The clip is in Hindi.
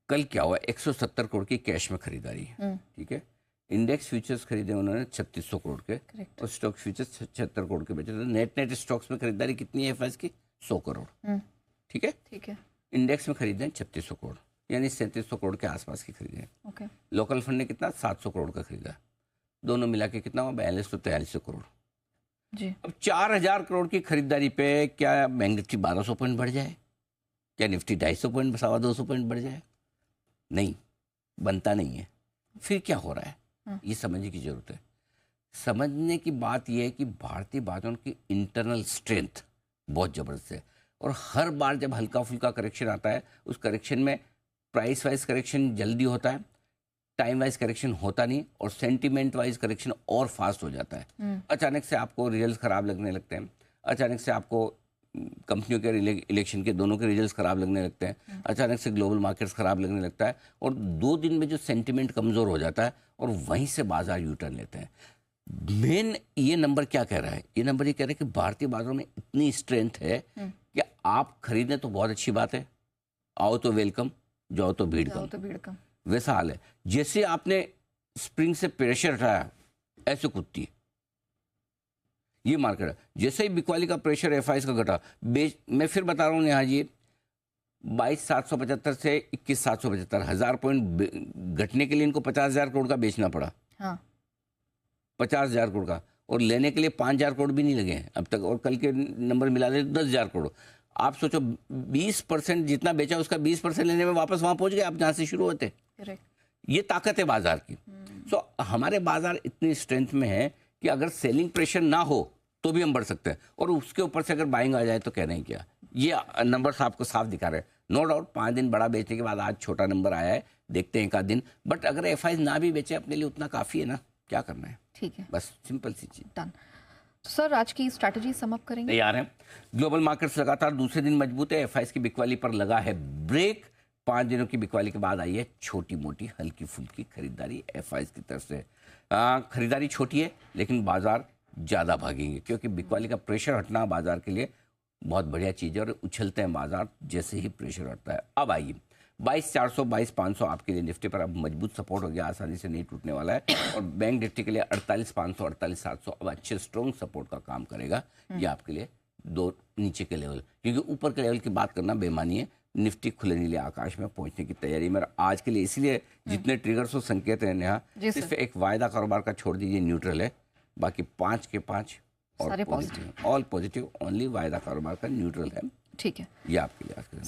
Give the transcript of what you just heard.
कल क्या हुआ, 170 करोड़ की कैश में खरीदारी है, ठीक है। इंडेक्स फ्यूचर्स खरीदे उन्होंने 3600 करोड़ के, और स्टॉक फ्यूचर्स 76 करोड़ के बेचे। तो नेट स्टॉक्स में खरीदारी कितनी है एफआईएस की? 100 करोड़, ठीक है। ठीक है। इंडेक्स में खरीदे 3600 करोड़, यानी 3700 करोड़ के आसपास की खरीदे। ओके। लोकल फंड ने कितना? 700 करोड़ का खरीदा। दोनों मिला के कितना हुआ? 4243 करोड़ जी। अब 4000 करोड़ की खरीदारी पे क्या बैंक निफ्टी 1200 पॉइंट बढ़ जाए? क्या निफ्टी 250 पॉइंट, 250 पॉइंट बढ़ जाए? नहीं, बनता नहीं है। फिर क्या हो रहा है ये समझने की जरूरत है। समझने की बात यह है कि भारतीय बाजारों की इंटरनल स्ट्रेंथ बहुत ज़बरदस्त है, और हर बार जब हल्का फुल्का करेक्शन आता है, उस करेक्शन में प्राइस वाइज करेक्शन जल्दी होता है, टाइम वाइज करेक्शन होता नहीं, और सेंटीमेंट वाइज करेक्शन और फास्ट हो जाता है। अचानक से आपको रिजल्ट खराब लगने लगते हैं, अचानक से आपको कंपनियों के इलेक्शन के दोनों के रिजल्ट्स खराब लगने लगते हैं, अचानक से ग्लोबल मार्केट्स खराब लगने लगता है, और 2 दिन में जो सेंटीमेंट कमज़ोर हो जाता है, और वहीं से बाजार यू टर्न लेते हैं। मेन ये नंबर क्या कह रहा है? ये नंबर ये कह रहा है कि भारतीय बाजारों में इतनी स्ट्रेंथ है कि आप खरीदें तो बहुत अच्छी बात है, आओ तो वेलकम, जाओ तो भीड़ कम, वैसा हाल है। जैसे आपने स्प्रिंग से प्रेशर हटाया, ऐसे कूदती है ये मार्केट है। जैसे ही बिकवाली का प्रेशर एफआईएस का घटा, मैं फिर बता रहा हूँ यहाँ जी, 22,775 से 21,775, 1000 पॉइंट घटने के लिए इनको 50,000 करोड़ का बेचना पड़ा। हाँ। 50,000 करोड़ का, और लेने के लिए 5,000 करोड़ भी नहीं लगे हैं अब तक, और कल के नंबर मिला दे 10,000 करोड़। आप सोचो 20% जितना बेचा उसका 20% लेने में वापस वहां पहुंच गए आप जहां से शुरू होते। ये ताकत है बाजार की। सो हमारे बाजार इतनी स्ट्रेंथ में है कि अगर सेलिंग प्रेशर ना हो तो भी हम बढ़ सकते हैं, और उसके ऊपर से अगर बाइंग आ जाए तो कह रहे हैं क्या, ये नंबर आपको साफ दिखा रहे हैं। नो डाउट 5 दिन बड़ा बेचने के बाद आज छोटा नंबर आया है, देखते हैं एक आध दिन, बट अगर एफआईआई ना भी बेचे अपने लिए उतना काफी है ना, क्या करना है। ठीक है, बस सिंपल सी चीज। डन। तो सर आज की स्ट्रैटेजी सम अप करेंगे। तैयार हैं। ग्लोबल मार्केट्स लगातार दूसरे दिन मजबूत है, एफआईआई की बिकवाली पर लगा है ब्रेक। 5 दिनों की बिकवाली के बाद आई है छोटी मोटी हल्की फुल्की खरीदारी एफआईआई की तरफ से। खरीदारी छोटी है लेकिन बाजार ज़्यादा भागेंगे, क्योंकि बिकवाली का प्रेशर हटना बाजार के लिए बहुत बढ़िया चीज़ है, और उछलते हैं बाजार जैसे ही प्रेशर हटता है। अब आइए 22,400 22,500 आपके लिए निफ्टी पर अब मजबूत सपोर्ट हो गया, आसानी से नहीं टूटने वाला है, और बैंक निफ्टी के लिए 48,500 48,700 अब अच्छे स्ट्रॉन्ग सपोर्ट का काम करेगा। ये आपके लिए 2 नीचे के लेवल, क्योंकि ऊपर के लेवल की बात करना बेमानी है। निफ्टी खुले नीले आकाश में पहुंचने की तैयारी में आज के लिए, इसलिए जितने ट्रिगर्स और संकेत हैं नेहा, सिर्फ एक वायदा कारोबार का छोड़ दीजिए न्यूट्रल है, बाकी 5 के 5 और पॉजिटिव, ऑल पॉजिटिव, ओनली वायदा कारोबार का न्यूट्रल है। ठीक है, ये आपके लिए।